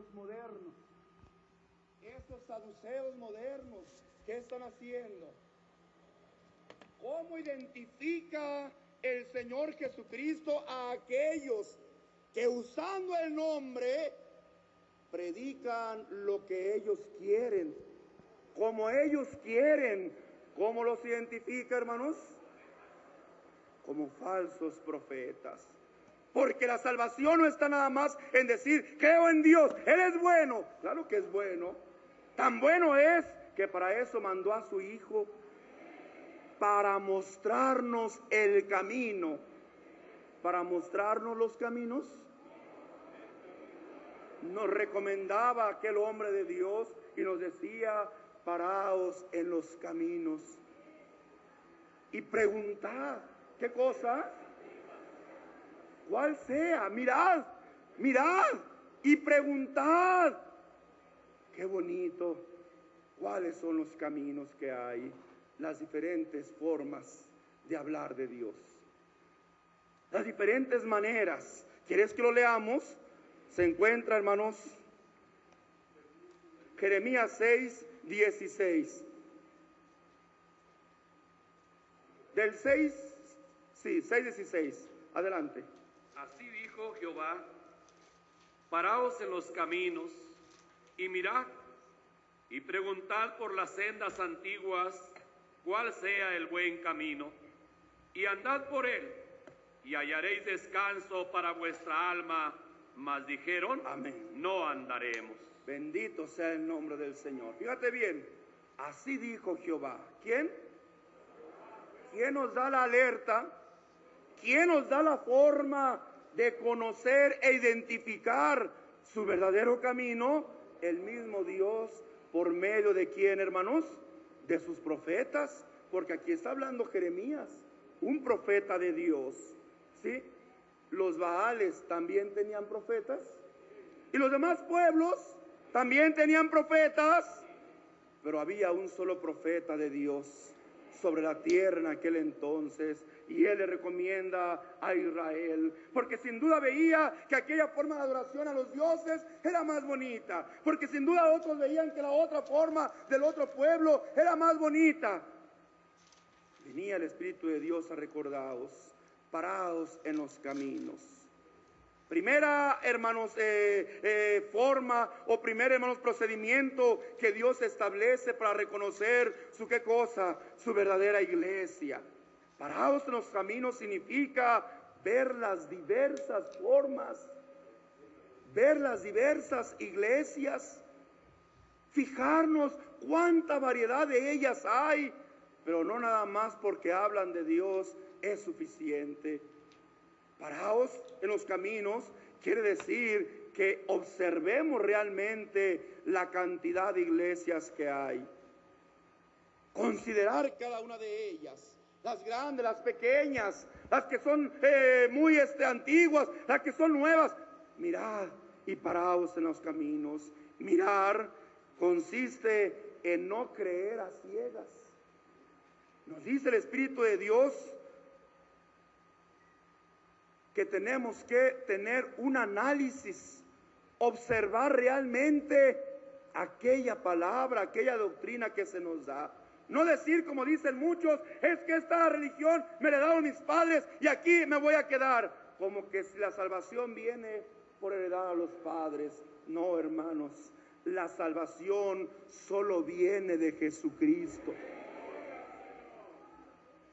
los modernos, estos saduceos modernos, ¿qué están haciendo? ¿Cómo identifica el Señor Jesucristo a aquellos que usando el nombre predican lo que ellos quieren, como ellos quieren? ¿Cómo los identifica, hermanos? Como falsos profetas. Porque la salvación no está nada más en decir, creo en Dios, Él es bueno. Claro que es bueno. Tan bueno es que para eso mandó a su Hijo, para mostrarnos el camino. Para mostrarnos los caminos. Nos recomendaba aquel hombre de Dios y nos decía, paraos en los caminos y preguntad, ¿qué cosa? ¿Cuál sea? Mirad, mirad y preguntad. Qué bonito. ¿Cuáles son los caminos que hay? Las diferentes formas de hablar de Dios. Las diferentes maneras. ¿Quieres que lo leamos? Se encuentra, hermanos, Jeremías 6:16. Del 6:16. Adelante. Así dijo Jehová, paraos en los caminos y mirad y preguntad por las sendas antiguas cuál sea el buen camino, y andad por él y hallaréis descanso para vuestra alma. Mas dijeron, amén, no andaremos. Bendito sea el nombre del Señor. Fíjate bien, así dijo Jehová. ¿Quién? ¿Quién nos da la alerta? ¿Quién nos da la forma de conocer e identificar su verdadero camino? El mismo Dios. ¿Por medio de quién, hermanos? De sus profetas. Porque aquí está hablando Jeremías, un profeta de Dios. ¿Sí? Los Baales también tenían profetas. Y los demás pueblos también tenían profetas. Pero había un solo profeta de Dios sobre la tierra en aquel entonces, y él le recomienda a Israel, porque sin duda veía que aquella forma de adoración a los dioses era más bonita, porque sin duda otros veían que la otra forma del otro pueblo era más bonita. Venía el Espíritu de Dios a recordaros, parados en los caminos. Primera, hermanos, forma o primer, hermanos, procedimiento que Dios establece para reconocer su, ¿qué cosa? Su verdadera iglesia. Parados en los caminos significa ver las diversas formas, ver las diversas iglesias, fijarnos cuánta variedad de ellas hay, pero no nada más porque hablan de Dios es suficiente. Paraos en los caminos quiere decir que observemos realmente la cantidad de iglesias que hay. Considerar cada una de ellas, las grandes, las pequeñas, las que son muy antiguas, las que son nuevas. Mirad y paraos en los caminos. Mirar consiste en no creer a ciegas. Nos dice el Espíritu de Dios que tenemos que tener un análisis, observar realmente aquella palabra, aquella doctrina que se nos da. No decir como dicen muchos, es que esta religión me la dieron mis padres y aquí me voy a quedar. Como que si la salvación viene por heredad a los padres. No, hermanos, la salvación solo viene de Jesucristo.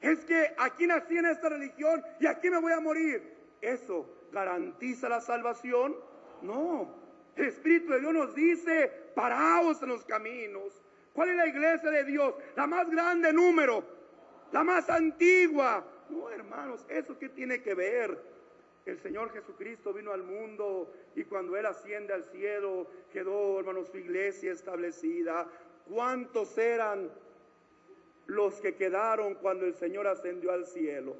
Es que aquí nací en esta religión y aquí me voy a morir. ¿Eso garantiza la salvación? No. El Espíritu de Dios nos dice, paraos en los caminos. ¿Cuál es la iglesia de Dios? La más grande en número, la más antigua. No, hermanos, ¿eso qué tiene que ver? El Señor Jesucristo vino al mundo y cuando Él asciende al cielo, quedó, hermanos, su iglesia establecida. ¿Cuántos eran los que quedaron cuando el Señor ascendió al cielo?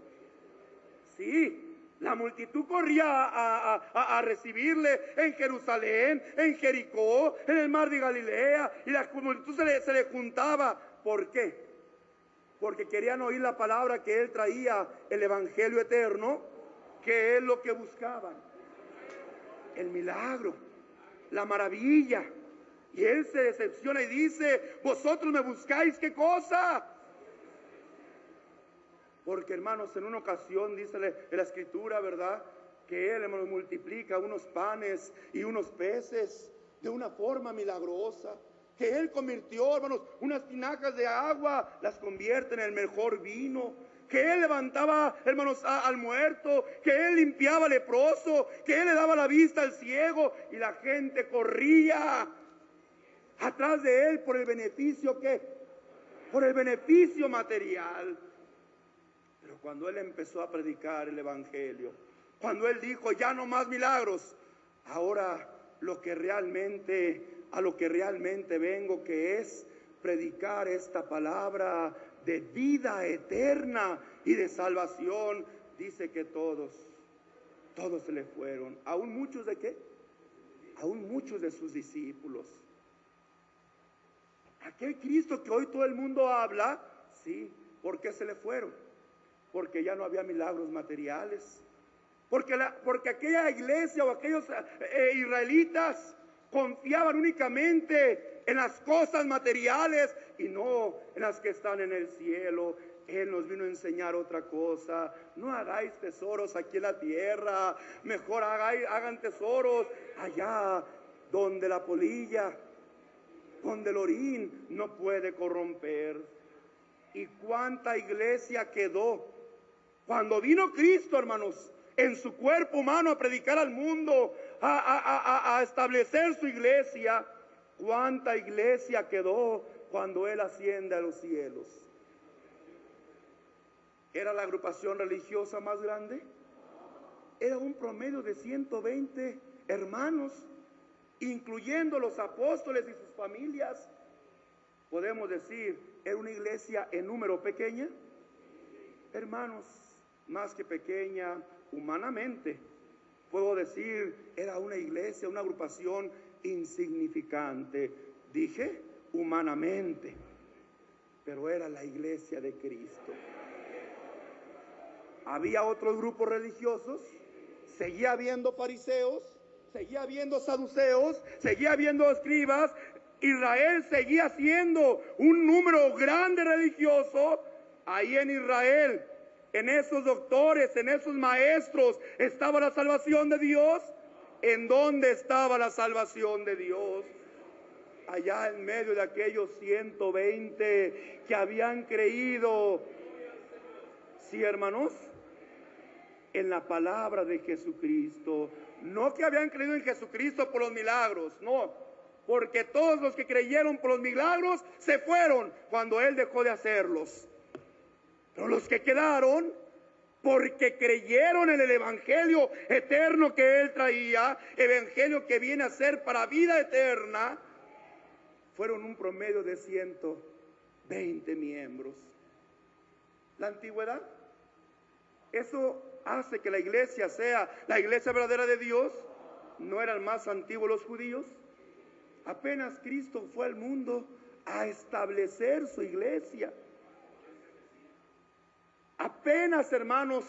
Sí. La multitud corría a recibirle en Jerusalén, en Jericó, en el mar de Galilea, y la multitud se le juntaba. ¿Por qué? Porque querían oír la palabra que Él traía, el evangelio eterno, que es lo que buscaban. El milagro. la maravilla. Y él se decepciona y dice, vosotros me buscáis, ¿qué cosa? Porque, hermanos, en una ocasión, dice en la escritura, ¿verdad?, que él, hermanos, multiplica unos panes y unos peces de una forma milagrosa. Que él convirtió, hermanos, unas tinajas de agua, las convierte en el mejor vino. Que él levantaba, hermanos, al muerto. Que él limpiaba al leproso. Que él le daba la vista al ciego. Y la gente corría atrás de él por el beneficio, ¿qué? Por el beneficio material. Pero cuando él empezó a predicar el evangelio, cuando él dijo, ya no más milagros, ahora a lo que realmente vengo, que es predicar esta palabra de vida eterna y de salvación, dice que todos se le fueron. ¿Aún muchos de qué? Aún muchos de sus discípulos. Aquel Cristo que hoy todo el mundo habla, sí, ¿por qué se le fueron? Porque ya no había milagros materiales. Porque aquella iglesia o aquellos israelitas confiaban únicamente en las cosas materiales y no en las que están en el cielo. Él nos vino a enseñar otra cosa. No hagáis tesoros aquí en la tierra, mejor hagan tesoros allá donde la polilla, donde el orín no puede corromper. ¿Y cuánta iglesia quedó? Cuando vino Cristo, hermanos, en su cuerpo humano a predicar al mundo, a establecer su iglesia, ¿cuánta iglesia quedó cuando Él asciende a los cielos? ¿Era la agrupación religiosa más grande? Era un promedio de 120 hermanos, incluyendo los apóstoles y sus familias. Podemos decir, ¿era una iglesia en número pequeña? Hermanos, más que pequeña humanamente, puedo decir, era una iglesia, una agrupación insignificante. Dije humanamente, pero era la iglesia de Cristo. Había otros grupos religiosos, seguía habiendo fariseos, seguía habiendo saduceos, seguía habiendo escribas. Israel seguía siendo un número grande religioso. Ahí en Israel, en esos doctores, en esos maestros, ¿estaba la salvación de Dios? ¿En dónde estaba la salvación de Dios? Allá en medio de aquellos 120 que habían creído, sí, hermanos, en la palabra de Jesucristo. No que habían creído en Jesucristo por los milagros, no, porque todos los que creyeron por los milagros se fueron cuando Él dejó de hacerlos. Pero los que quedaron, porque creyeron en el evangelio eterno que Él traía, evangelio que viene a ser para vida eterna, fueron un promedio de 120 miembros. La antigüedad, eso hace que la iglesia sea la iglesia verdadera de Dios. ¿No eran más antiguos los judíos? Apenas Cristo fue al mundo a establecer su iglesia. Apenas, hermanos,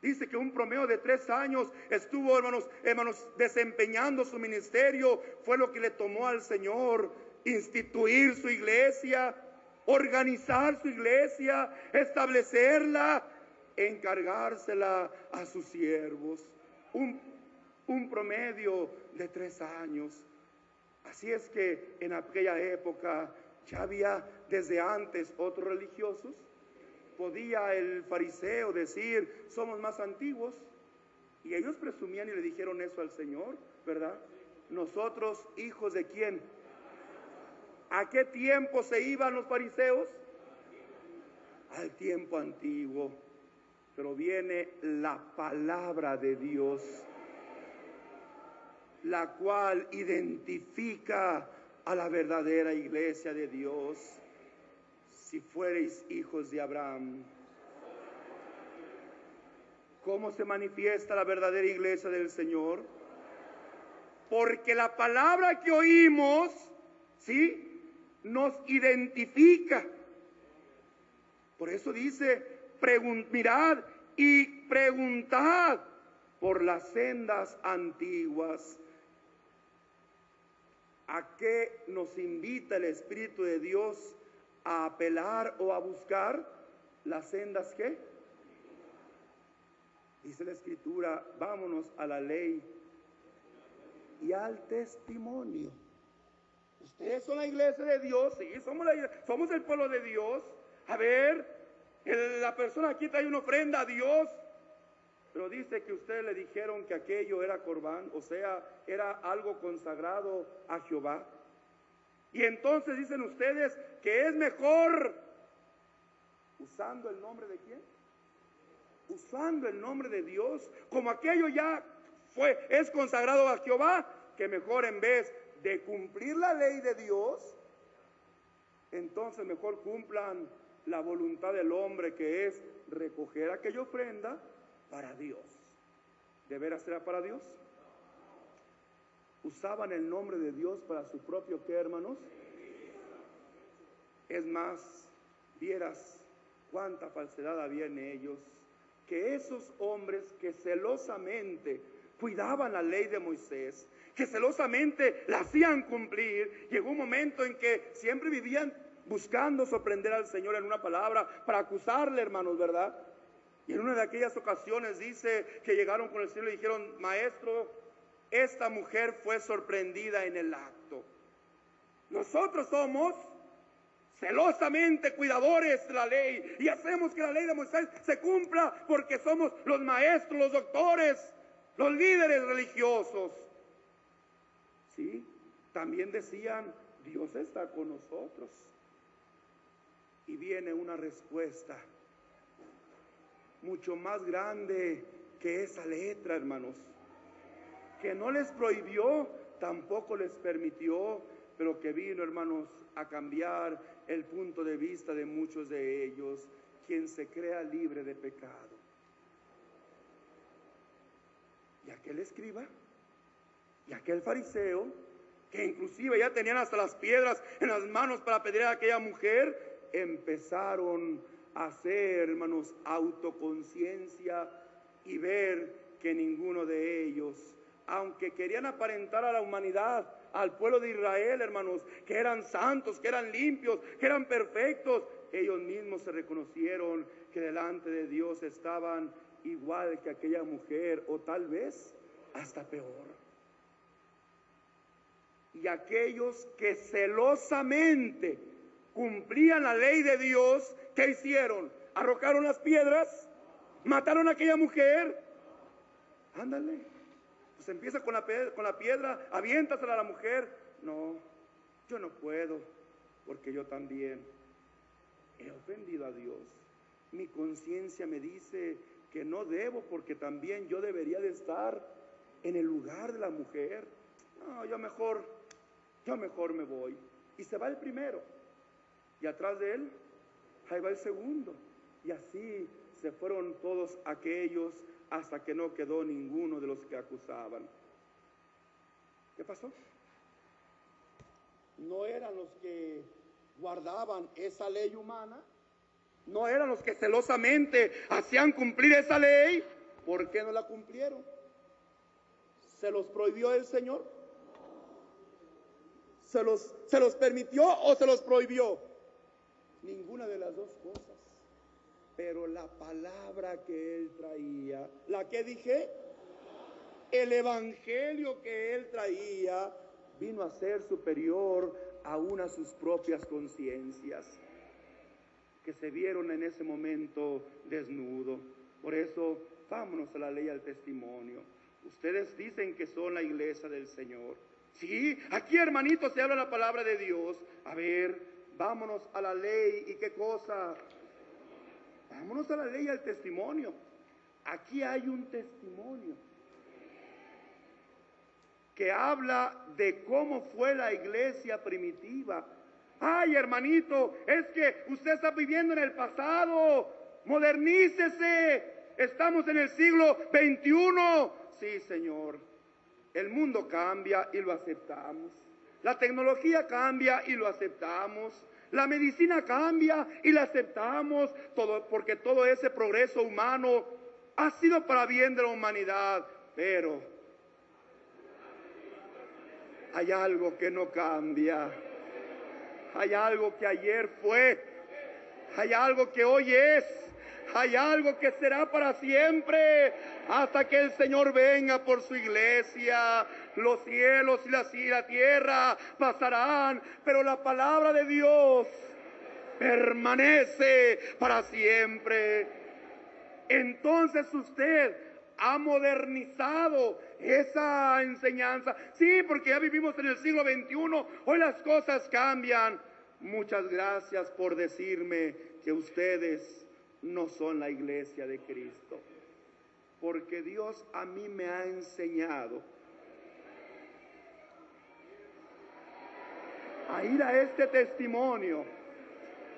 dice que un promedio de 3 años estuvo, hermanos, desempeñando su ministerio. Fue lo que le tomó al Señor instituir su iglesia, organizar su iglesia, establecerla, encargársela a sus siervos. Un promedio de 3 años. Así es que en aquella época ya había desde antes otros religiosos. Podía el fariseo decir, somos más antiguos, y ellos presumían y le dijeron eso al Señor, ¿verdad? Nosotros, hijos de quién. ¿A qué tiempo se iban los fariseos? Al tiempo antiguo. Pero viene la palabra de Dios, la cual identifica a la verdadera iglesia de Dios. Si fuereis hijos de Abraham. ¿Cómo se manifiesta la verdadera iglesia del Señor? Porque la palabra que oímos, ¿sí?, nos identifica. Por eso dice, mirad y preguntad por las sendas antiguas. ¿A qué nos invita el Espíritu de Dios a apelar o a buscar? Las sendas, ¿qué? Dice la Escritura, vámonos a la ley y al testimonio. Ustedes son la iglesia de Dios, sí, somos el pueblo de Dios. A ver, la persona aquí trae una ofrenda a Dios, pero dice que ustedes le dijeron que aquello era corbán, o sea, era algo consagrado a Jehová. Y entonces dicen ustedes que es mejor, ¿usando el nombre de quién? Usando el nombre de Dios, como aquello ya es consagrado a Jehová, que mejor en vez de cumplir la ley de Dios, entonces mejor cumplan la voluntad del hombre, que es recoger aquella ofrenda para Dios. ¿De veras será para Dios? ¿Usaban el nombre de Dios para su propio qué, hermanos? Es más, vieras cuánta falsedad había en ellos, que esos hombres que celosamente cuidaban la ley de Moisés, que celosamente la hacían cumplir, llegó un momento en que siempre vivían buscando sorprender al Señor en una palabra para acusarle, hermanos, ¿verdad? Y en una de aquellas ocasiones dice que llegaron con el Señor y le dijeron: maestro, esta mujer fue sorprendida en el acto. Nosotros somos celosamente cuidadores de la ley y hacemos que la ley de Moisés se cumpla porque somos los maestros, los doctores, los líderes religiosos. Sí, también decían: Dios está con nosotros. Y viene una respuesta mucho más grande que esa letra, hermanos, que no les prohibió, tampoco les permitió, pero que vino, hermanos, a cambiar el punto de vista de muchos de ellos. Quien se crea libre de pecado. Y aquel escriba y aquel fariseo, que inclusive ya tenían hasta las piedras en las manos para apedrear a aquella mujer, empezaron a hacer, hermanos, autoconciencia y ver que ninguno de ellos, aunque querían aparentar a la humanidad, al pueblo de Israel, hermanos, que eran santos, que eran limpios, que eran perfectos, ellos mismos se reconocieron que delante de Dios estaban igual que aquella mujer, o tal vez hasta peor. Y aquellos que celosamente cumplían la ley de Dios, ¿qué hicieron? ¿Arrojaron las piedras? ¿Mataron a aquella mujer? Ándale, pues empieza con la piedra, aviéntasela a la mujer. No, yo no puedo, porque yo también he ofendido a Dios. Mi conciencia me dice que no debo, porque también yo debería de estar en el lugar de la mujer. No, yo mejor me voy. Y se va el primero, y atrás de él, ahí va el segundo. Y así se fueron todos aquellos hasta que no quedó ninguno de los que acusaban. ¿Qué pasó? No eran los que guardaban esa ley humana, no eran los que celosamente hacían cumplir esa ley. ¿Por qué no la cumplieron? ¿Se los prohibió el Señor? ¿Se los permitió o se los prohibió? Ninguna de las dos cosas. Pero la palabra que él traía, ¿la que dije? El evangelio que él traía vino a ser superior aún a sus propias conciencias, que se vieron en ese momento desnudos. Por eso, vámonos a la ley, al testimonio. Ustedes dicen que son la iglesia del Señor. Sí, aquí, hermanitos, se habla la palabra de Dios. A ver, vámonos a la ley. ¿Y qué cosa? Vámonos a la ley y al testimonio. Aquí hay un testimonio que habla de cómo fue la iglesia primitiva. Ay, hermanito, es que usted está viviendo en el pasado. Modernícese. Estamos en el siglo XXI. Sí, Señor. El mundo cambia y lo aceptamos. La tecnología cambia y lo aceptamos. La medicina cambia y la aceptamos. Porque todo ese progreso humano ha sido para bien de la humanidad. Pero Hay algo que no cambia. Hay algo que ayer fue. Hay algo que hoy es. Hay algo que será para siempre, hasta que el Señor venga por su iglesia. Los cielos y la tierra pasarán, pero la palabra de Dios permanece para siempre. Entonces usted ha modernizado esa enseñanza. Sí, porque ya vivimos en el siglo XXI. Hoy las cosas cambian. Muchas gracias por decirme que ustedes no son la iglesia de Cristo, porque Dios a mí me ha enseñado a ir a este testimonio,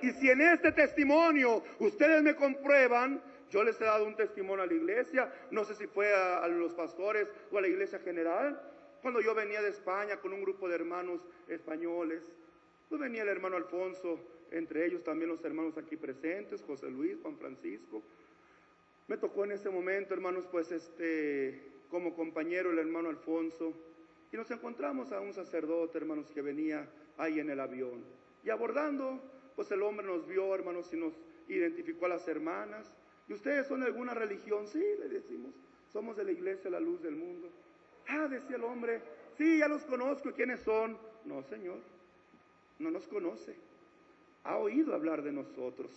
y si en este testimonio ustedes me comprueban, yo les he dado un testimonio a la iglesia, no sé si fue a los pastores o a la iglesia general, cuando yo venía de España con un grupo de hermanos españoles, pues venía el hermano Alfonso, entre ellos también los hermanos aquí presentes, José Luis, Juan Francisco. Me tocó en ese momento, hermanos, pues como compañero el hermano Alfonso, y nos encontramos a un sacerdote, hermanos, que venía ahí en el avión. Y abordando, pues el hombre nos vio, hermanos, y nos identificó a las hermanas. ¿Y ustedes son de alguna religión? Sí, le decimos, somos de la iglesia La Luz del Mundo. Ah, decía el hombre, sí, ya los conozco, ¿quiénes son? No, señor, no nos conoce. Ha oído hablar de nosotros,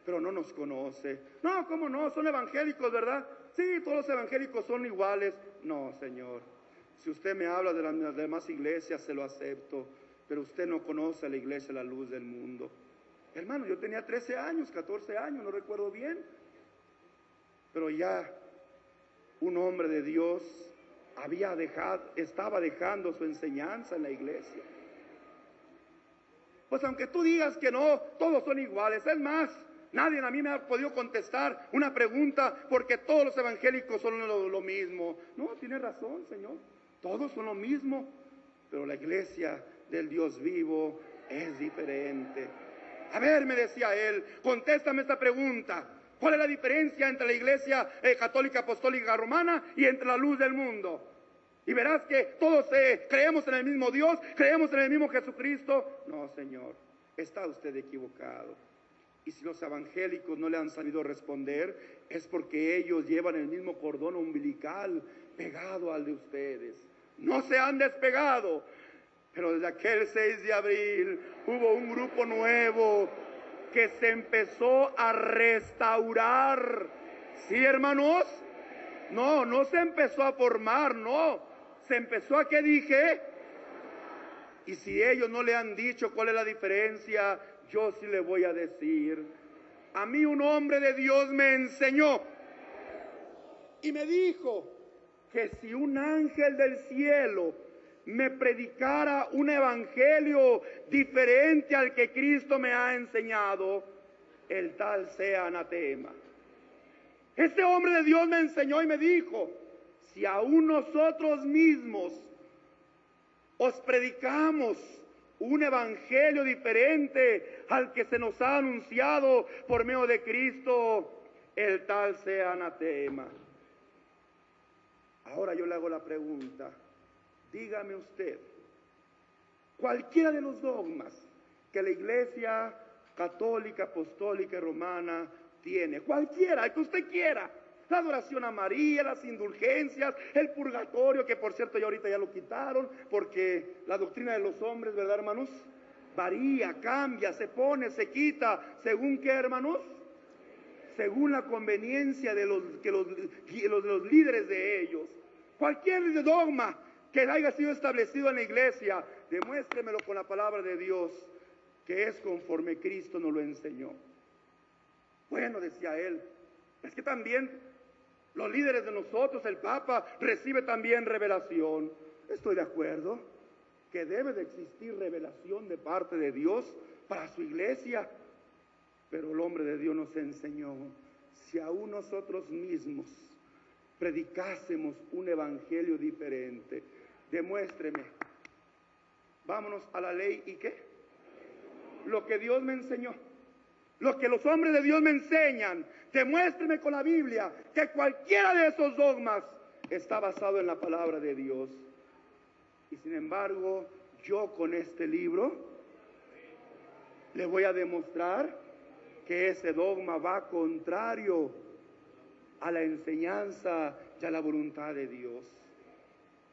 pero no nos conoce. No, ¿cómo no? Son evangélicos, ¿verdad? Sí, todos los evangélicos son iguales. No, señor. Si usted me habla de las demás iglesias, se lo acepto, pero usted no conoce a la iglesia La Luz del Mundo. Hermano, yo tenía 13 años, 14 años, no recuerdo bien, pero ya un hombre de Dios estaba dejando su enseñanza en la iglesia. Pues aunque tú digas que no, todos son iguales. Es más, nadie a mí me ha podido contestar una pregunta porque todos los evangélicos son lo mismo. No, tiene razón, Señor. Todos son lo mismo, pero la iglesia del Dios vivo es diferente. A ver, me decía él, contéstame esta pregunta. ¿Cuál es la diferencia entre la iglesia católica apostólica romana y entre la Luz del Mundo? Y verás que todos creemos en el mismo Dios, creemos en el mismo Jesucristo. No, Señor, está usted equivocado. Y si los evangélicos no le han sabido responder, es porque ellos llevan el mismo cordón umbilical pegado al de ustedes. No se han despegado. Pero desde aquel 6 de abril hubo un grupo nuevo que se empezó a restaurar. ¿Sí, hermanos? No se empezó a formar, no. Se empezó a, ¿qué dije? Y si ellos no le han dicho cuál es la diferencia, yo sí le voy a decir. A mí un hombre de Dios me enseñó y me dijo que si un ángel del cielo me predicara un evangelio diferente al que Cristo me ha enseñado, el tal sea anatema. Este hombre de Dios me enseñó y me dijo, si aún nosotros mismos os predicamos un evangelio diferente al que se nos ha anunciado por medio de Cristo, el tal sea anatema. Ahora yo le hago la pregunta, dígame usted, cualquiera de los dogmas que la iglesia católica, apostólica y romana tiene, cualquiera, el que usted quiera, la adoración a María, las indulgencias, el purgatorio, que por cierto ya ahorita ya lo quitaron, porque la doctrina de los hombres, ¿verdad, hermanos? Varía, cambia, se pone, se quita, ¿según qué, hermanos? Según la conveniencia de los líderes de ellos. Cualquier dogma que haya sido establecido en la iglesia, demuéstremelo con la palabra de Dios, que es conforme Cristo nos lo enseñó. Bueno, decía él, es que también los líderes de nosotros, el Papa, recibe también revelación. Estoy de acuerdo que debe de existir revelación de parte de Dios para su iglesia, pero el hombre de Dios nos enseñó, si aún nosotros mismos predicásemos un evangelio diferente, demuéstreme. Vámonos a la ley, ¿y qué? Lo que Dios me enseñó, lo que los hombres de Dios me enseñan, demuéstreme con la Biblia que cualquiera de esos dogmas está basado en la palabra de Dios. Y sin embargo, yo con este libro le voy a demostrar que ese dogma va contrario a la enseñanza y a la voluntad de Dios.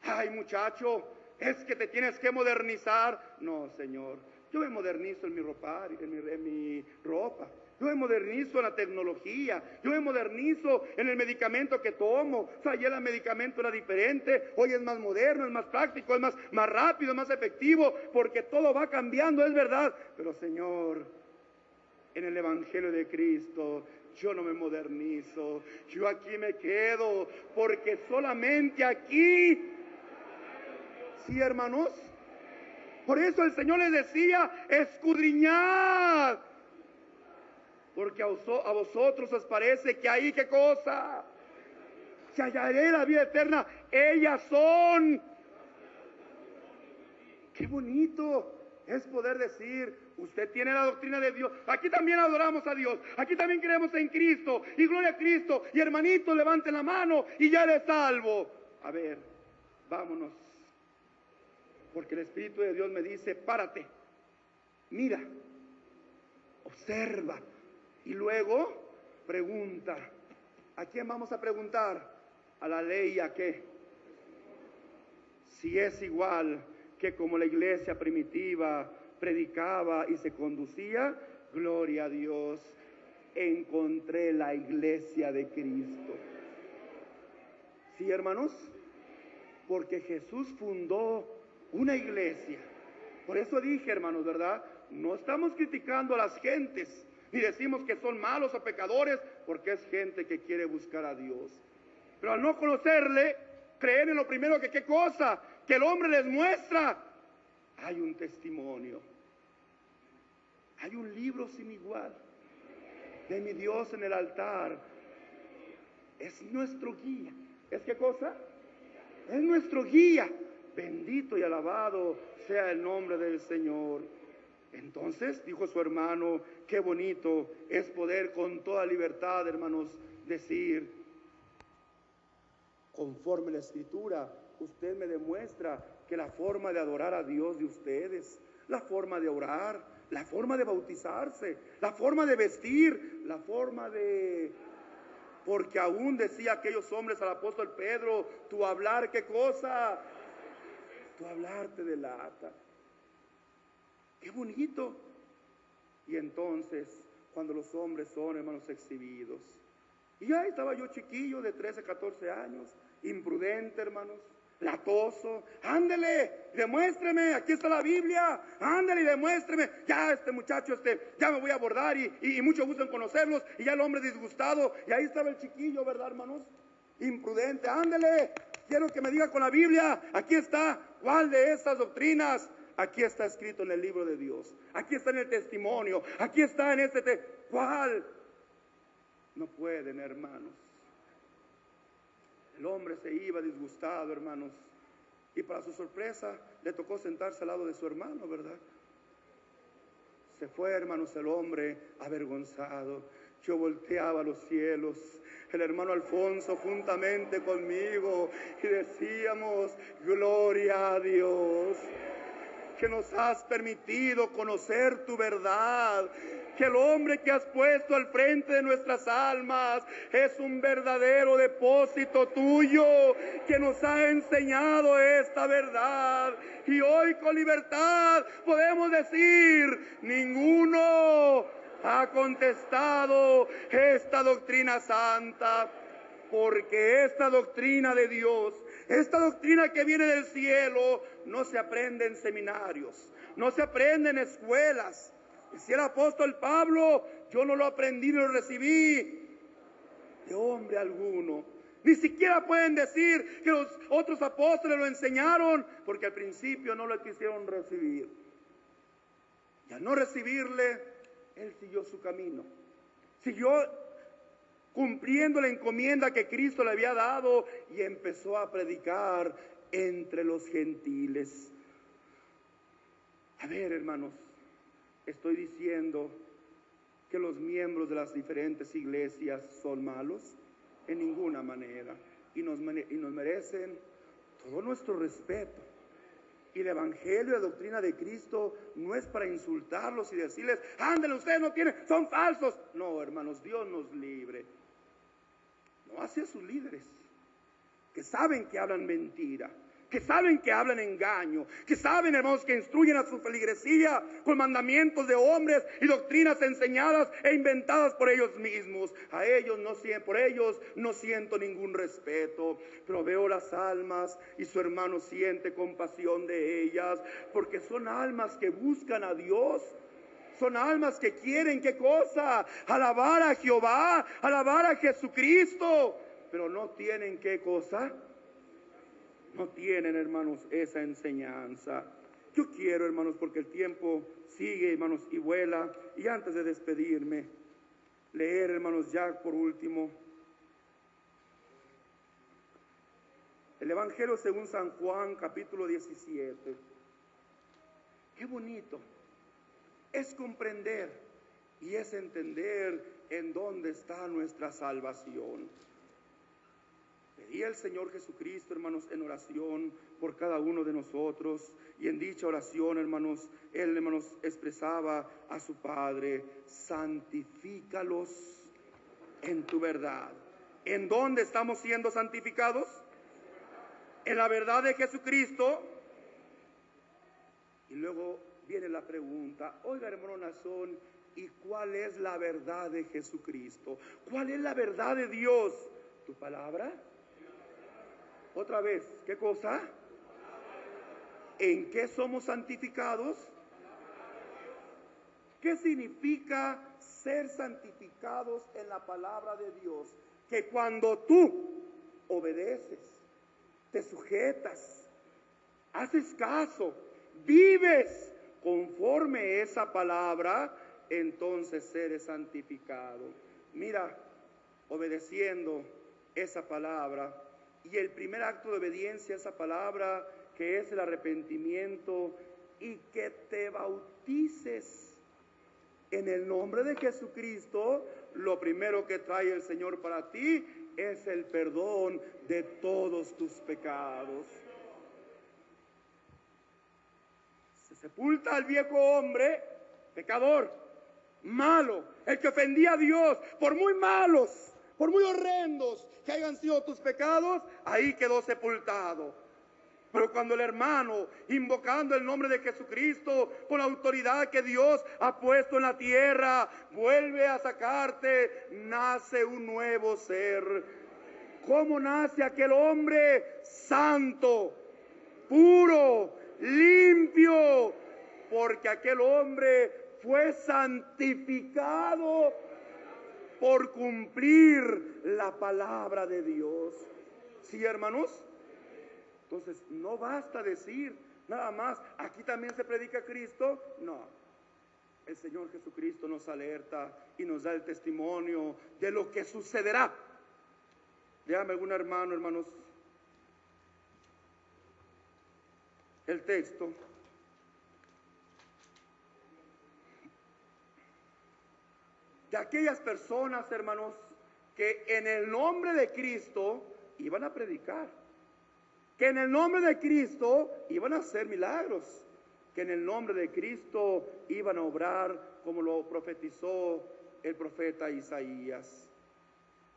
Ay, muchacho, es que te tienes que modernizar. No, Señor, yo me modernizo en mi ropa, en mi ropa. Yo me modernizo en la tecnología, yo me modernizo en el medicamento que tomo. O sea, ayer el medicamento era diferente, hoy es más moderno, es más práctico, es más rápido, es más efectivo, porque todo va cambiando, es verdad. Pero Señor, en el Evangelio de Cristo, yo no me modernizo, yo aquí me quedo, porque solamente aquí, sí, hermanos, por eso el Señor les decía, escudriñad, porque a vosotros os parece que ahí, ¿qué cosa? Que hallaré la vida eterna. Ellas son. Qué bonito es poder decir, usted tiene la doctrina de Dios. Aquí también adoramos a Dios, aquí también creemos en Cristo, y gloria a Cristo, y hermanito, levante la mano y ya eres salvo. A ver, vámonos, porque el Espíritu de Dios me dice, párate, mira, observa, y luego pregunta. ¿A quién vamos a preguntar? A la ley, ¿a qué? Si es igual que como la iglesia primitiva predicaba y se conducía, gloria a Dios, encontré la iglesia de Cristo. ¿Sí, hermanos? Porque Jesús fundó una iglesia. Por eso dije, hermanos, ¿verdad? No estamos criticando a las gentes, ni decimos que son malos o pecadores, porque es gente que quiere buscar a Dios. Pero al no conocerle, creen en lo primero que, ¿qué cosa? Que el hombre les muestra. Hay un testimonio, hay un libro sin igual de mi Dios en el altar. Es nuestro guía. ¿Es qué cosa? Es nuestro guía. Bendito y alabado sea el nombre del Señor. Entonces, dijo su hermano, qué bonito es poder con toda libertad, hermanos, decir, conforme la Escritura, usted me demuestra que la forma de adorar a Dios de ustedes, la forma de orar, la forma de bautizarse, la forma de vestir, la forma de... Porque aún decía aquellos hombres al apóstol Pedro, tu hablar, ¿qué cosa? Tu hablar te delata. ¡Qué bonito! Y entonces, cuando los hombres son, hermanos, exhibidos. Y ahí estaba yo chiquillo de 13, 14 años, imprudente, hermanos, latoso. Ándele, demuéstreme, aquí está la Biblia. Ándele y demuéstreme. Ya este muchacho, ya me voy a abordar y mucho gusto en conocerlos. Y ya el hombre disgustado. Y ahí estaba el chiquillo, ¿verdad, hermanos? Imprudente. Ándele, quiero que me diga con la Biblia. Aquí está, ¿cuál de estas doctrinas? Aquí está escrito en el libro de Dios. Aquí está en el testimonio. Aquí está en ¿cuál? No pueden, hermanos. El hombre se iba disgustado, hermanos. Y para su sorpresa, le tocó sentarse al lado de su hermano, ¿verdad? Se fue, hermanos, el hombre avergonzado. Yo volteaba a los cielos, el hermano Alfonso juntamente conmigo, y decíamos, gloria a Dios, que nos has permitido conocer tu verdad, que el hombre que has puesto al frente de nuestras almas es un verdadero depósito tuyo, que nos ha enseñado esta verdad. Y hoy con libertad podemos decir, ninguno ha contestado esta doctrina santa, porque esta doctrina de Dios, esta doctrina que viene del cielo, no se aprende en seminarios, no se aprende en escuelas. Decía el apóstol Pablo, yo no lo aprendí ni lo recibí de hombre alguno. Ni siquiera pueden decir que los otros apóstoles lo enseñaron, porque al principio no lo quisieron recibir. Y al no recibirle, él siguió su camino. Siguió cumpliendo la encomienda que Cristo le había dado y empezó a predicar entre los gentiles. A ver, hermanos, estoy diciendo que los miembros de las diferentes iglesias son malos en ninguna manera, y nos merecen todo nuestro respeto. Y el evangelio, la doctrina de Cristo no es para insultarlos y decirles, ándale, ustedes no tienen, son falsos. No, hermanos, Dios nos libre. No, hacia sus líderes, que saben que hablan mentira, que saben que hablan engaño, que saben, hermanos, que instruyen a su feligresía con mandamientos de hombres y doctrinas enseñadas e inventadas por ellos mismos. A ellos por ellos no siento ningún respeto, pero veo las almas y su hermano siente compasión de ellas, porque son almas que buscan a Dios. Son almas que quieren, ¿qué cosa? Alabar a Jehová, alabar a Jesucristo, pero no tienen, ¿qué cosa? No tienen, hermanos, esa enseñanza. Yo quiero, hermanos, porque el tiempo sigue, hermanos, y vuela. Y antes de despedirme, leer, hermanos, ya por último, el Evangelio según San Juan, capítulo 17. Qué bonito es comprender y es entender en dónde está nuestra salvación. Pedí al Señor Jesucristo, hermanos, en oración por cada uno de nosotros, y en dicha oración, hermanos, Él, hermanos, expresaba a su Padre: santifícalos en tu verdad. ¿En dónde estamos siendo santificados? En la verdad de Jesucristo. Y luego viene la pregunta, oiga, hermano Nazón, ¿y cuál es la verdad de Jesucristo? ¿Cuál es la verdad de Dios? ¿Tu palabra? Otra vez, ¿qué cosa? ¿En qué somos santificados? ¿Qué significa ser santificados en la palabra de Dios? Que cuando tú obedeces, te sujetas, haces caso, vives conforme esa palabra, entonces eres santificado. Mira, obedeciendo esa palabra, y el primer acto de obediencia a esa palabra, que es el arrepentimiento, y que te bautices en el nombre de Jesucristo, lo primero que trae el Señor para ti es el perdón de todos tus pecados. Se sepulta al viejo hombre, pecador, malo, el que ofendía a Dios, por muy malos, por muy horrendos que hayan sido tus pecados, ahí quedó sepultado. Pero cuando el hermano, invocando el nombre de Jesucristo, con la autoridad que Dios ha puesto en la tierra, vuelve a sacarte, nace un nuevo ser. ¿Cómo nace aquel hombre? Santo, puro, limpio, porque aquel hombre fue santificado por cumplir la palabra de Dios. ¿Sí, hermanos? Entonces, no basta decir nada más, aquí también se predica Cristo. No, el Señor Jesucristo nos alerta y nos da el testimonio de lo que sucederá. Déjame algún hermano, hermanos, el texto. De aquellas personas, hermanos, que en el nombre de Cristo iban a predicar, que en el nombre de Cristo iban a hacer milagros, que en el nombre de Cristo iban a obrar como lo profetizó el profeta Isaías.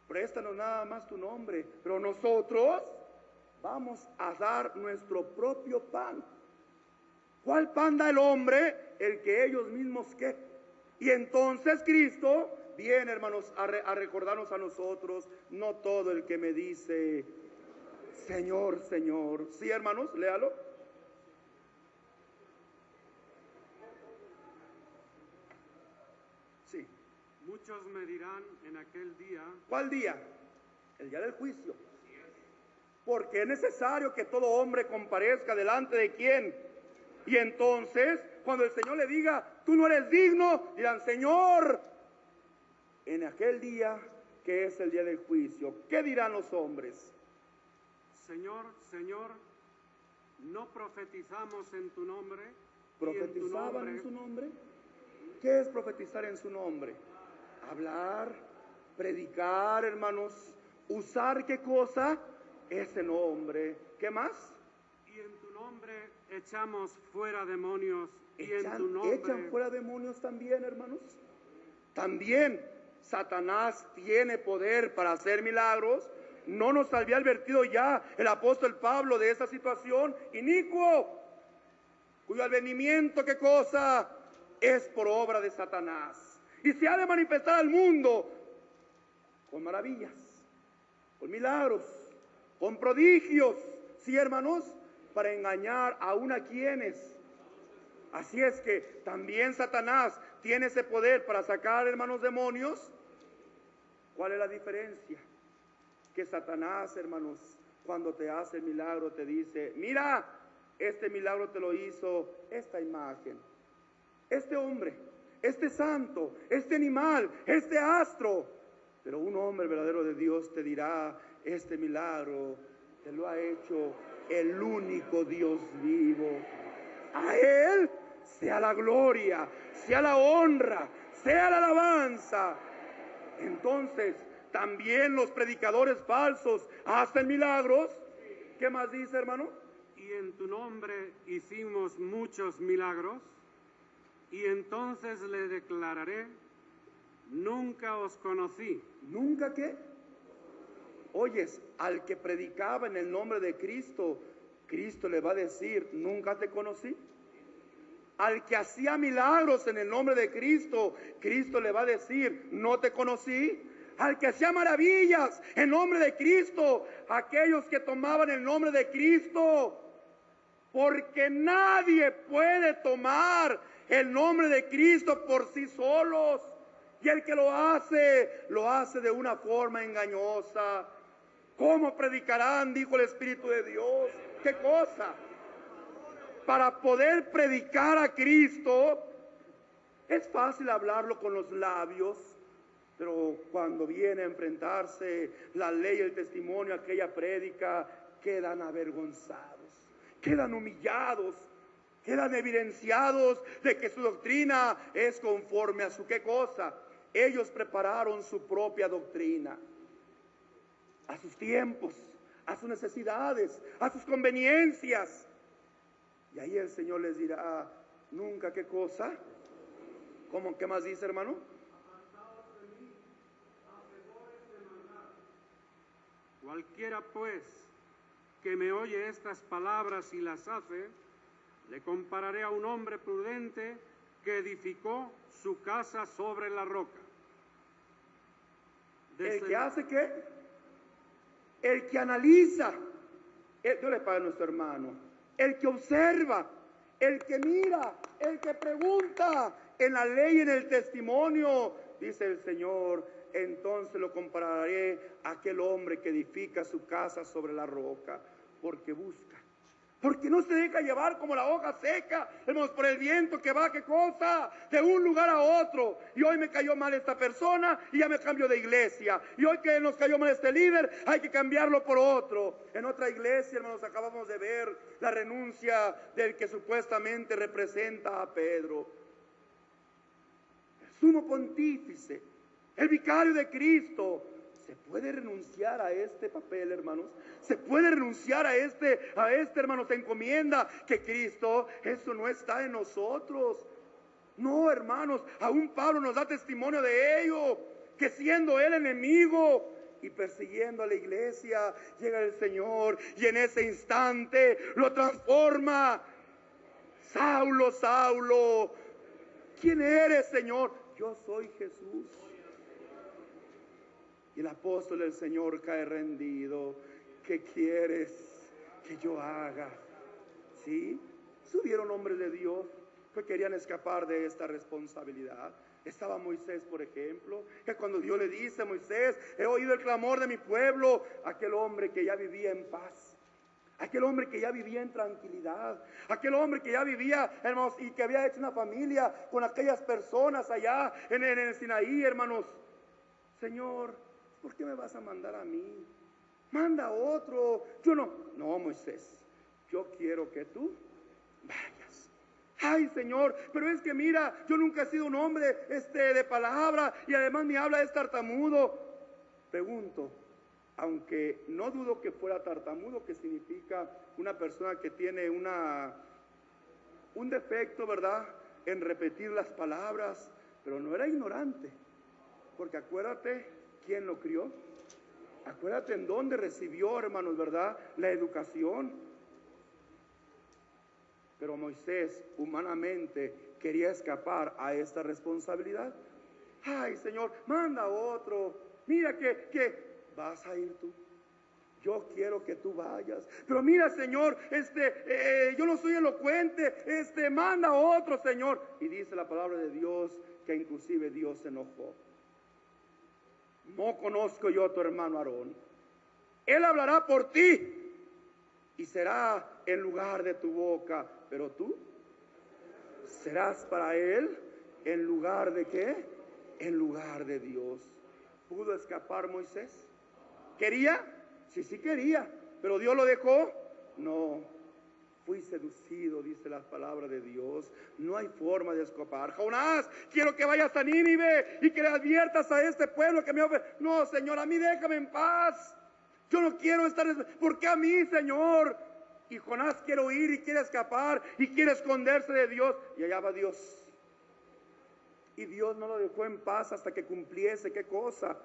Préstanos nada más tu nombre, pero nosotros vamos a dar nuestro propio pan. ¿Cuál pan da el hombre? El que ellos mismos ¿qué? Y entonces Cristo viene, hermanos, a recordarnos a nosotros, no todo el que me dice Señor, Señor. Sí, hermanos, léalo. Sí. Muchos me dirán en aquel día. ¿Cuál día? El día del juicio. Porque es necesario que todo hombre comparezca delante de quién. Y entonces, cuando el Señor le diga, tú no eres digno, dirán, Señor, en aquel día que es el día del juicio, ¿qué dirán los hombres? Señor, Señor, ¿no profetizamos en tu nombre? ¿Profetizaban en su nombre? ¿Qué es profetizar en su nombre? Hablar, predicar, hermanos, usar ¿qué cosa? Ese nombre. ¿Qué más? Y en tu nombre echamos fuera demonios y en tu nombre... ¿Echan fuera demonios también, hermanos? También Satanás tiene poder para hacer milagros. ¿No nos había advertido ya el apóstol Pablo de esa situación inicuo, cuyo advenimiento, ¿qué cosa? Es por obra de Satanás. Y se ha de manifestar al mundo con maravillas, con milagros, con prodigios, ¿sí, hermanos? Para engañar aún a quienes. Así es que también Satanás tiene ese poder para sacar, hermanos, demonios. ¿Cuál es la diferencia? Que Satanás, hermanos, cuando te hace el milagro te dice: mira, este milagro te lo hizo esta imagen, este hombre, este santo, este animal, este astro. Pero un hombre verdadero de Dios te dirá: este milagro te lo ha hecho el único Dios vivo. A Él sea la gloria, sea la honra, sea la alabanza. Entonces, también los predicadores falsos hacen milagros. ¿Qué más dice, hermano? Y en tu nombre hicimos muchos milagros. Y entonces le declararé: nunca os conocí. ¿Nunca qué? Oyes, al que predicaba en el nombre de Cristo, Cristo le va a decir: nunca te conocí. Al que hacía milagros en el nombre de Cristo, Cristo le va a decir: no te conocí. Al que hacía maravillas en nombre de Cristo, aquellos que tomaban el nombre de Cristo, porque nadie puede tomar el nombre de Cristo por sí solos. Y el que lo hace de una forma engañosa. ¿Cómo predicarán? Dijo el Espíritu de Dios. ¿Qué cosa? Para poder predicar a Cristo, es fácil hablarlo con los labios, pero cuando viene a enfrentarse la ley y el testimonio, aquella prédica, quedan avergonzados, quedan humillados, quedan evidenciados de que su doctrina es conforme a su ¿qué cosa? Ellos prepararon su propia doctrina, a sus tiempos, a sus necesidades, a sus conveniencias. Y ahí el Señor les dirá: nunca ¿qué cosa? ¿Cómo? ¿Qué más dice, hermano? Cualquiera pues que me oye estas palabras y las hace, le compararé a un hombre prudente que edificó su casa sobre la roca. ¿El que hace qué? El que analiza. Dios le paga a nuestro hermano. El que observa, el que mira, el que pregunta en la ley y en el testimonio, dice el Señor: entonces lo compararé a aquel hombre que edifica su casa sobre la roca, porque busca, porque no se deja llevar como la hoja seca, hermanos, por el viento que va, ¿qué cosa? De un lugar a otro. Y hoy me cayó mal esta persona y ya me cambio de iglesia. Y hoy que nos cayó mal este líder, hay que cambiarlo por otro. En otra iglesia, hermanos, acabamos de ver la renuncia del que supuestamente representa a Pedro. El sumo pontífice, el vicario de Cristo. ¿Se puede renunciar a este papel, hermanos? ¿Se puede renunciar a este, hermanos, encomienda que Cristo? Eso no está en nosotros. No, hermanos, aún Pablo nos da testimonio de ello, que siendo él enemigo y persiguiendo a la iglesia, llega el Señor y en ese instante lo transforma. Saulo, Saulo, ¿quién eres, Señor? Yo soy Jesús. Y el apóstol del Señor cae rendido. ¿Qué quieres que yo haga? ¿Sí? Subieron hombres de Dios que querían escapar de esta responsabilidad. Estaba Moisés, por ejemplo, que cuando Dios le dice: Moisés, he oído el clamor de mi pueblo, aquel hombre que ya vivía en paz, aquel hombre que ya vivía en tranquilidad, aquel hombre que ya vivía, hermanos, y que había hecho una familia con aquellas personas allá en el Sinaí, hermanos. Señor, ¿por qué me vas a mandar a mí? Manda a otro. Yo no, Moisés, yo quiero que tú vayas. Ay, Señor, pero es que mira, yo nunca he sido un hombre de palabra y además mi habla es tartamudo. Pregunto, aunque no dudo que fuera tartamudo, que significa una persona que tiene una un defecto, ¿verdad?, en repetir las palabras, pero no era ignorante, porque acuérdate quién lo crió, acuérdate en dónde recibió, hermanos, ¿verdad?, la educación. Pero Moisés humanamente quería escapar a esta responsabilidad. Ay, Señor, manda otro. Mira que vas a ir tú. Yo quiero que tú vayas. Pero mira, Señor, yo no soy elocuente. Manda otro, Señor. Y dice la palabra de Dios que inclusive Dios se enojó. No conozco yo a tu hermano Aarón. Él hablará por ti y será en lugar de tu boca. Pero tú serás para él en lugar de ¿qué? En lugar de Dios. ¿Pudo escapar Moisés? ¿Quería? Sí quería. ¿Pero Dios lo dejó? No. Fui seducido, dice la palabra de Dios. No hay forma de escapar. Jonás, quiero que vayas a Nínive y que le adviertas a este pueblo que me ofrece. No, Señor, a mí déjame en paz. Yo no quiero estar. ¿Por qué a mí, Señor? Y Jonás quiere huir y quiere escapar y quiere esconderse de Dios. Y allá va Dios. Y Dios no lo dejó en paz hasta que cumpliese. ¿Qué cosa?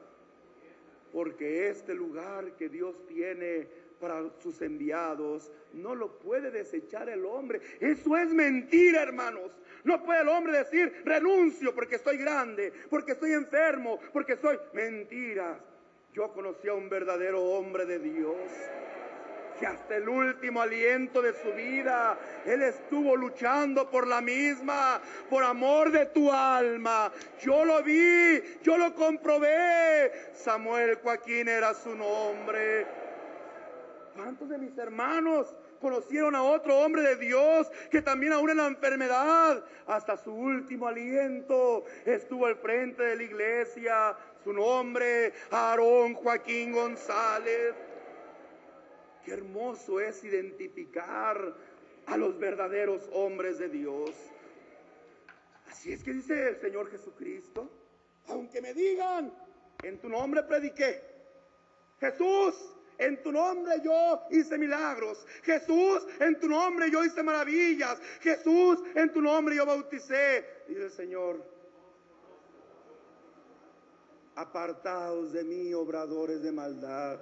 Porque este lugar que Dios tiene para sus enviados no lo puede desechar el hombre. Eso es mentira, hermanos. No puede el hombre decir renuncio porque estoy grande, porque estoy enfermo, porque soy mentira. Yo conocí a un verdadero hombre de Dios que hasta el último aliento de su vida él estuvo luchando por la misma, por amor de tu alma. Yo lo vi, yo lo comprobé. Samuel Joaquín era su nombre. ¿Cuántos de mis hermanos conocieron a otro hombre de Dios que también aún en la enfermedad, hasta su último aliento, estuvo al frente de la iglesia? Su nombre, Aarón Joaquín González. Qué hermoso es identificar a los verdaderos hombres de Dios. Así es que dice el Señor Jesucristo: aunque me digan, en tu nombre prediqué. Jesús, en tu nombre yo hice milagros. Jesús, en tu nombre yo hice maravillas. Jesús, en tu nombre yo bauticé. Dice el Señor: apartaos de mí, obradores de maldad.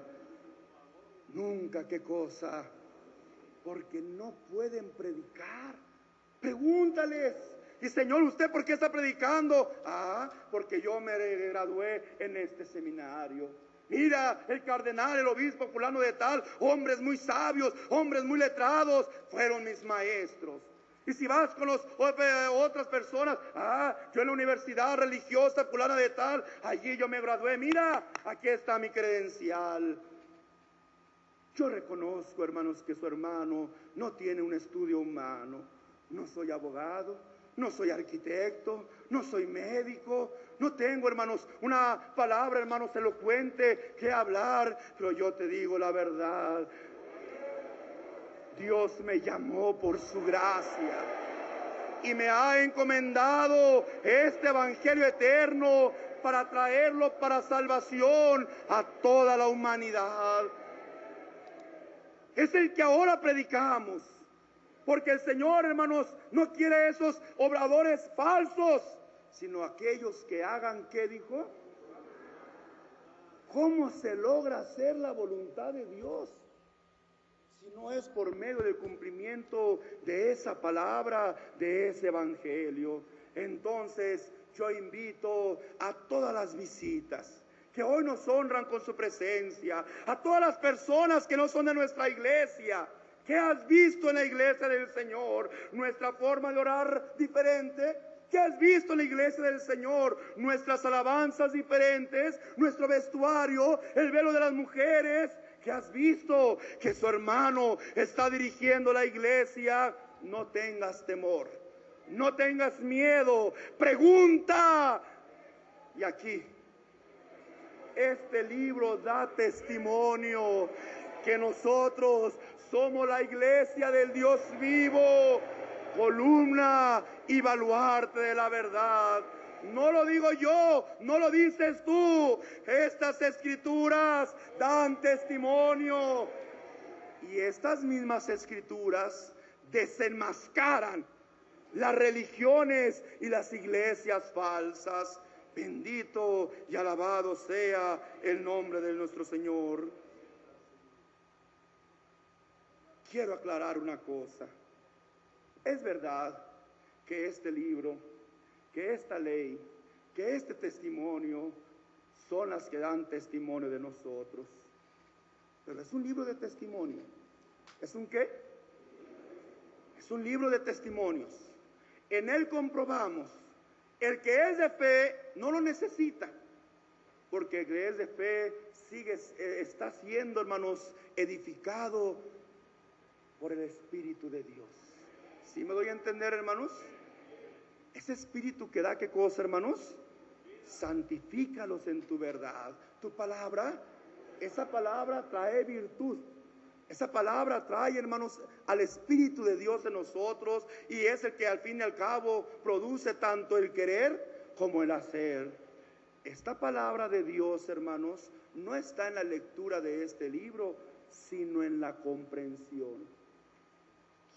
Nunca, ¿qué cosa? Porque no pueden predicar. Pregúntales. Y Señor, ¿usted por qué está predicando? Ah, porque yo me gradué en este seminario. Mira, el cardenal, el obispo fulano de tal, hombres muy sabios, hombres muy letrados, fueron mis maestros. Y si vas con otras personas, yo en la universidad religiosa fulana de tal, allí yo me gradué. Mira, aquí está mi credencial. Yo reconozco, hermanos, que su hermano no tiene un estudio humano. No soy abogado, no soy arquitecto, no soy médico, no tengo, hermanos, una palabra, hermanos, elocuente que hablar, pero yo te digo la verdad. Dios me llamó por su gracia y me ha encomendado este evangelio eterno para traerlo para salvación a toda la humanidad. Es el que ahora predicamos, porque el Señor, hermanos, no quiere esos obradores falsos, sino aquellos que hagan, ¿qué dijo? ¿Cómo se logra hacer la voluntad de Dios? Si no es por medio del cumplimiento de esa palabra, de ese evangelio. Entonces yo invito a todas las visitas que hoy nos honran con su presencia, a todas las personas que no son de nuestra iglesia. ¿Qué has visto en la iglesia del Señor? ¿Nuestra forma de orar diferente? ¿Qué has visto en la iglesia del Señor? Nuestras alabanzas diferentes, nuestro vestuario, el velo de las mujeres. ¿Qué has visto? Que su hermano está dirigiendo la iglesia. No tengas temor, no tengas miedo, pregunta. Y aquí, este libro da testimonio que nosotros somos la iglesia del Dios vivo, columna y baluarte de la verdad. No lo digo yo, no lo dices tú. Estas escrituras dan testimonio. Y estas mismas escrituras desenmascaran las religiones y las iglesias falsas. Bendito y alabado sea el nombre de nuestro Señor. Quiero aclarar una cosa. Es verdad que este libro, que esta ley, que este testimonio son las que dan testimonio de nosotros. Pero es un libro de testimonio. ¿Es un qué? Es un libro de testimonios. En él comprobamos, el que es de fe no lo necesita, porque el que es de fe está siendo, hermanos, edificado por el Espíritu de Dios. ¿Sí me doy a entender, hermanos? Ese Espíritu que da, ¿qué cosa, hermanos? Santifícalos en tu verdad. Tu palabra, esa palabra trae virtud. Esa palabra trae, hermanos, al Espíritu de Dios en nosotros, y es el que al fin y al cabo produce tanto el querer como el hacer. Esta palabra de Dios, hermanos, no está en la lectura de este libro, sino en la comprensión.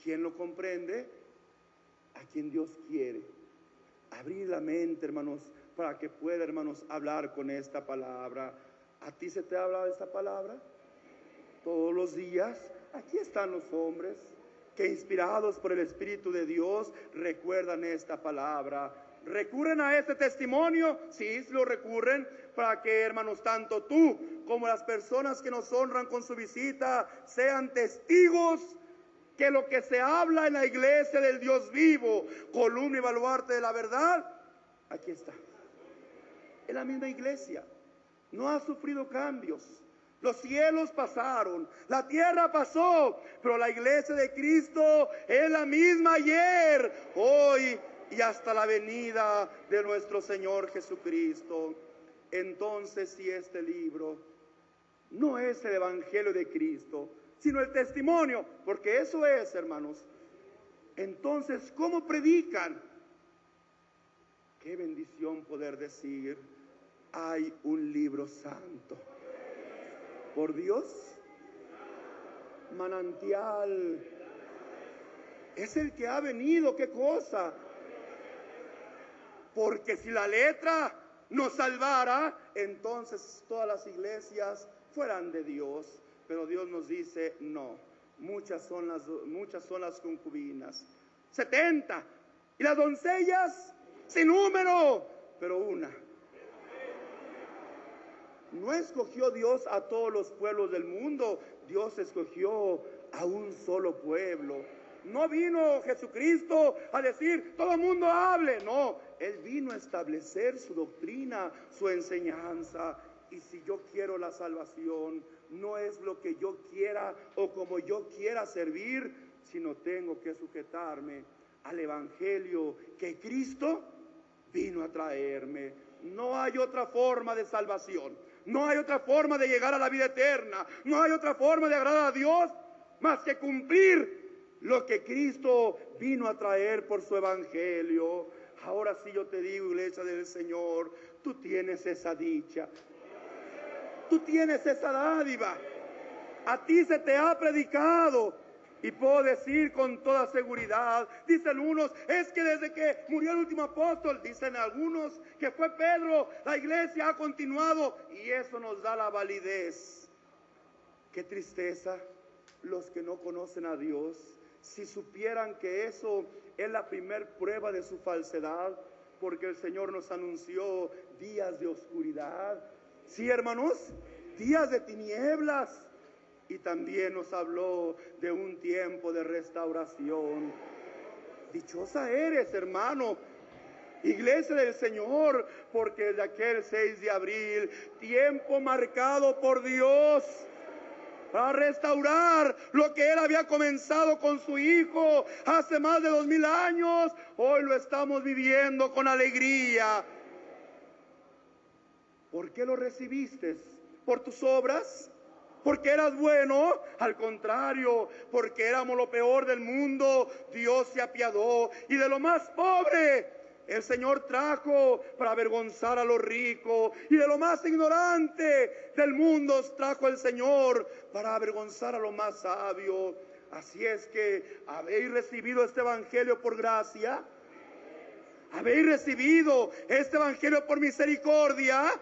¿Quién lo comprende? A quien Dios quiere. Abrir la mente, hermanos, para que pueda, hermanos, hablar con esta palabra. ¿A ti se te ha hablado esta palabra? Todos los días. Aquí están los hombres que, inspirados por el Espíritu de Dios, recuerdan esta palabra. ¿Recurren a este testimonio? Sí, lo recurren, para que, hermanos, tanto tú como las personas que nos honran con su visita sean testigos que lo que se habla en la iglesia del Dios vivo, columna y baluarte de la verdad, aquí está. Es la misma iglesia. No ha sufrido cambios. Los cielos pasaron, la tierra pasó, pero la iglesia de Cristo es la misma ayer, hoy y hasta la venida de nuestro Señor Jesucristo. Entonces, si este libro no es el Evangelio de Cristo, sino el testimonio, porque eso es, hermanos, entonces, ¿cómo predican? Qué bendición poder decir, hay un libro santo. Por Dios, manantial. Es el que ha venido, ¿qué cosa? Porque si la letra nos salvara, entonces todas las iglesias fueran de Dios. Pero Dios nos dice, no, muchas son las concubinas. 70. Y las doncellas, sin número, pero una. No escogió Dios a todos los pueblos del mundo, Dios escogió a un solo pueblo. No vino Jesucristo a decir, todo el mundo hable, no, Él vino a establecer su doctrina, su enseñanza. Y si yo quiero la salvación, no es lo que yo quiera o como yo quiera servir, sino tengo que sujetarme al Evangelio que Cristo vino a traerme. No hay otra forma de salvación. No hay otra forma de llegar a la vida eterna. No hay otra forma de agradar a Dios más que cumplir lo que Cristo vino a traer por su Evangelio. Ahora sí yo te digo, iglesia del Señor, tú tienes esa dicha. Tú tienes esa dádiva. A ti se te ha predicado. Y puedo decir con toda seguridad, dicen unos, es que desde que murió el último apóstol, dicen algunos que fue Pedro, la iglesia ha continuado y eso nos da la validez. Qué tristeza los que no conocen a Dios, si supieran que eso es la primer prueba de su falsedad, porque el Señor nos anunció días de oscuridad, sí, hermanos, días de tinieblas. Y también nos habló de un tiempo de restauración. Dichosa eres, hermano, iglesia del Señor, porque desde aquel 6 de abril, tiempo marcado por Dios para restaurar lo que Él había comenzado con su Hijo hace más de 2000 años, hoy lo estamos viviendo con alegría. ¿Por qué lo recibiste? ¿Por tus obras? ¿Porque eras bueno? Al contrario, porque éramos lo peor del mundo, Dios se apiadó. Y de lo más pobre, el Señor trajo para avergonzar a los ricos. Y de lo más ignorante del mundo trajo el Señor para avergonzar a lo más sabio. Así es que habéis recibido este evangelio por gracia. ¿Habéis recibido este evangelio por misericordia?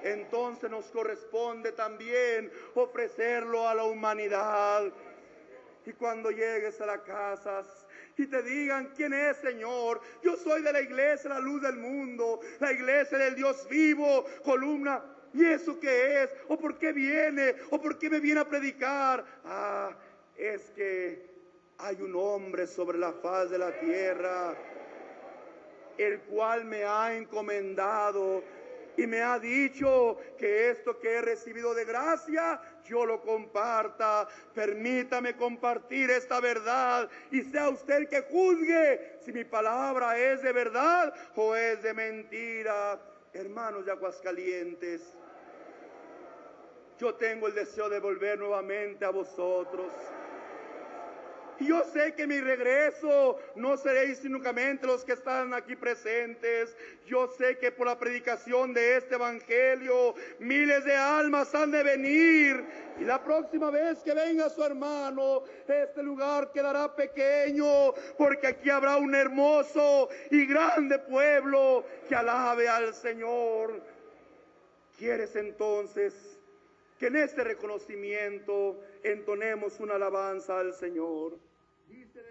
Entonces nos corresponde también ofrecerlo a la humanidad. Y cuando llegues a las casas y te digan: ¿quién es, Señor? Yo soy de la iglesia, la luz del mundo, la iglesia del Dios vivo, columna. ¿Y eso qué es? ¿O por qué viene? ¿O por qué me viene a predicar? Ah, es que hay un hombre sobre la faz de la tierra, el cual me ha encomendado y me ha dicho que esto que he recibido de gracia, yo lo comparta. Permítame compartir esta verdad y sea usted el que juzgue si mi palabra es de verdad o es de mentira. Hermanos de Aguascalientes, yo tengo el deseo de volver nuevamente a vosotros. Y yo sé que mi regreso no seréis únicamente los que están aquí presentes. Yo sé que por la predicación de este evangelio miles de almas han de venir. Y la próxima vez que venga su hermano, este lugar quedará pequeño, porque aquí habrá un hermoso y grande pueblo que alabe al Señor. ¿Quieres entonces que en este reconocimiento entonemos una alabanza al Señor? Dice